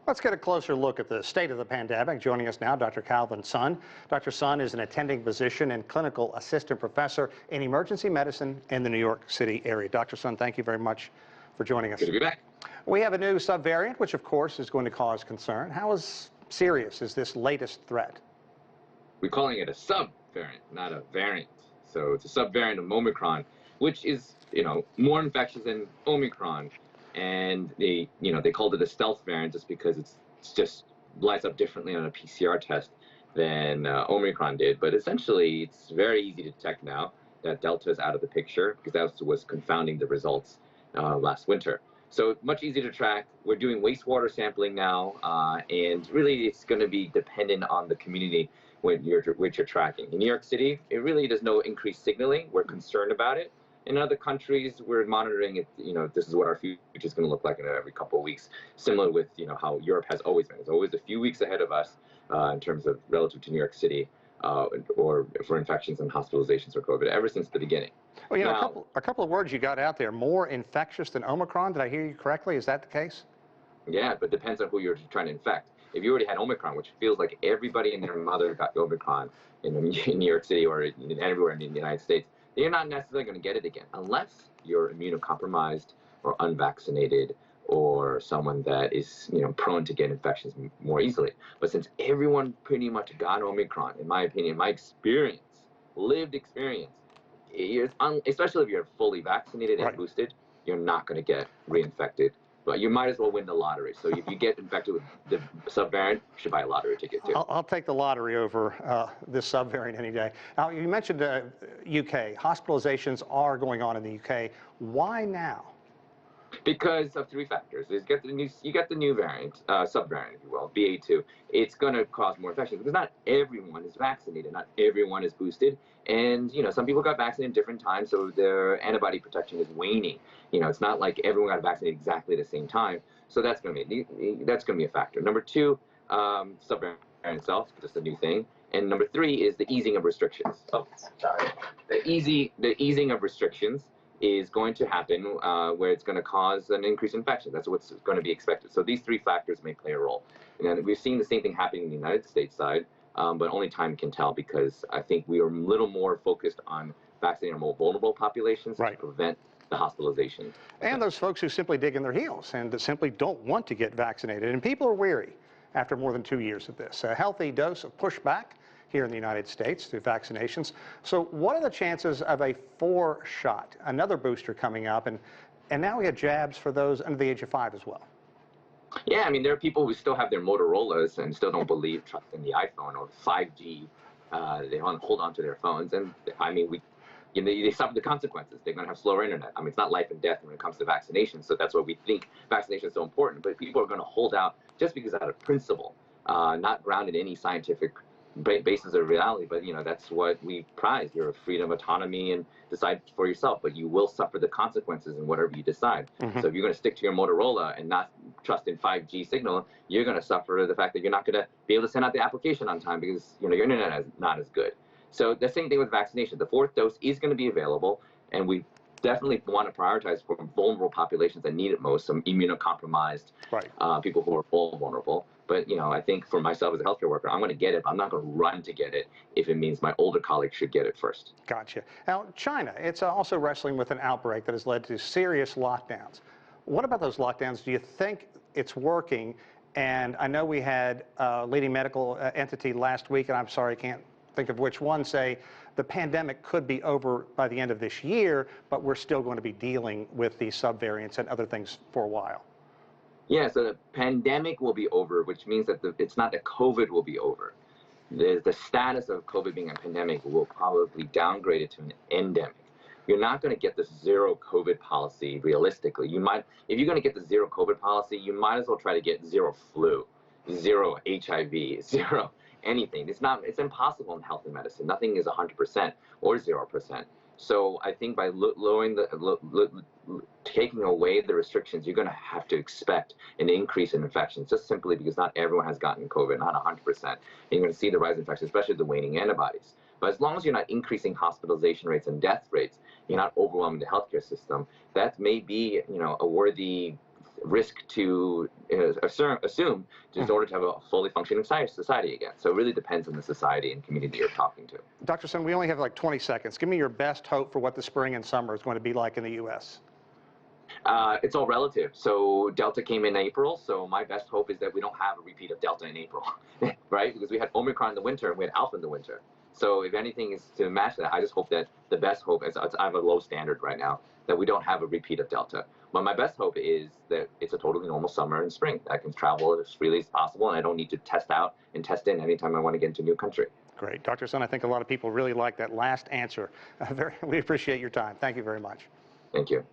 Let's get a closer look at the state of the pandemic. Joining us now, Dr. Calvin Sun. Dr. Sun is an attending physician and clinical assistant professor in emergency medicine in the New York City area. Dr. Sun, thank you very much for joining us. Good to be back. We have a new subvariant, which of course is going to cause concern. How serious is this latest threat? We're calling it a subvariant, not a variant. So it's a subvariant of Omicron, which is, more infectious than Omicron. And they called it a stealth variant just because it's just lights up differently on a PCR test than Omicron did. But essentially, it's very easy to detect now that Delta is out of the picture because that was confounding the results last winter. So much easier to track. We're doing wastewater sampling now, and really it's going to be dependent on the community which you're tracking. In New York City, it really there's no increased signaling. We're concerned about it. In other countries, we're monitoring it. This is what our future is going to look like in every couple of weeks. Similar with how Europe has always been. It's always a few weeks ahead of us in terms of relative to New York City, or for infections and hospitalizations for COVID ever since the beginning. Well, now, a couple of words you got out there. More infectious than Omicron. Did I hear you correctly? Is that the case? Yeah, but it depends on who you're trying to infect. If you already had Omicron, which feels like everybody and their mother got Omicron in New York City or everywhere in the United States, you're not necessarily going to get it again unless you're immunocompromised or unvaccinated or someone that is prone to get infections more easily. But since everyone pretty much got Omicron, in my opinion, my experience, lived experience, especially if you're fully vaccinated and boosted, you're not going to get reinfected. But you might as well win the lottery. So if you get infected with the subvariant, you should buy a lottery ticket too. I'll take the lottery over this subvariant any day. Now, you mentioned UK. Hospitalizations are going on in the UK. Why now? Because of three factors. You get the new variant, subvariant, if you will, BA2. It's going to cause more infections because not everyone is vaccinated, not everyone is boosted, and some people got vaccinated at different times, so their antibody protection is waning. It's not like everyone got vaccinated exactly at the same time, so that's going to be a factor. Number two, subvariant itself, just a new thing, and number three is the easing of restrictions. Oh, sorry. The easing of restrictions is going to happen where it's going to cause an increase in infection. That's what's going to be expected. So these three factors may play a role. And we've seen the same thing happening in the United States side, but only time can tell because I think we are a little more focused on vaccinating our more vulnerable populations to prevent the hospitalization. And those folks who simply dig in their heels and that simply don't want to get vaccinated. And people are weary after more than 2 years of this. A healthy dose of pushback here in the United States through vaccinations. So what are the chances of a 4-shot, another booster coming up, and now we have jabs for those under the age of 5 as well? Yeah, I mean, there are people who still have their Motorola's and still don't trust in the iPhone or 5G. They want to hold on to their phones, and I mean, they suffer the consequences. They're going to have slower internet. I mean, it's not life and death when it comes to vaccination, so that's why we think vaccination is so important. But people are going to hold out just because out of principle, not grounded in any scientific basis of reality, but that's what we prize, your freedom, autonomy, and decide for yourself, but you will suffer the consequences in whatever you decide. So if you're going to stick to your Motorola and not trust in 5G signal, you're going to suffer the fact that you're not going to be able to send out the application on time because your internet is not as good. So the same thing with vaccination. The 4th dose is going to be available, and we definitely want to prioritize for vulnerable populations that need it most, some immunocompromised people who are vulnerable. But, I think for myself as a healthcare worker, I'm going to get it. I'm not going to run to get it if it means my older colleagues should get it first. Gotcha. Now, China, it's also wrestling with an outbreak that has led to serious lockdowns. What about those lockdowns? Do you think it's working? And I know we had a leading medical entity last week, and I'm sorry, I can't think of which one, say the pandemic could be over by the end of this year, but we're still going to be dealing with these subvariants and other things for a while. Yeah, so the pandemic will be over, which means that it's not that COVID will be over. The status of COVID being a pandemic will probably downgrade it to an endemic. You're not going to get this zero COVID policy realistically. If you're going to get the zero COVID policy, you might as well try to get zero flu, zero HIV, zero anything. It's impossible in health and medicine. Nothing is 100% or 0%. So I think by lowering taking away the restrictions, you're going to have to expect an increase in infections, just simply because not everyone has gotten COVID, not 100%. And you're going to see the rise in infections, especially the waning antibodies. But as long as you're not increasing hospitalization rates and death rates, you're not overwhelming the healthcare system, that may be, a worthy risk to assume in order to have a fully functioning society again. So it really depends on the society and community you're talking to. Dr. Sun, we only have like 20 seconds. Give me your best hope for what the spring and summer is going to be like in the U.S. It's all relative. So Delta came in April. So my best hope is that we don't have a repeat of Delta in April, right? Because we had Omicron in the winter and we had Alpha in the winter. So if anything is to match that, I just hope that the best hope is I have a low standard right now that we don't have a repeat of Delta. But my best hope is that it's a totally normal summer and spring. That I can travel as freely as possible, and I don't need to test out and test in anytime I want to get into a new country. Great. Dr. Sun, I think a lot of people really like that last answer. We appreciate your time. Thank you very much. Thank you.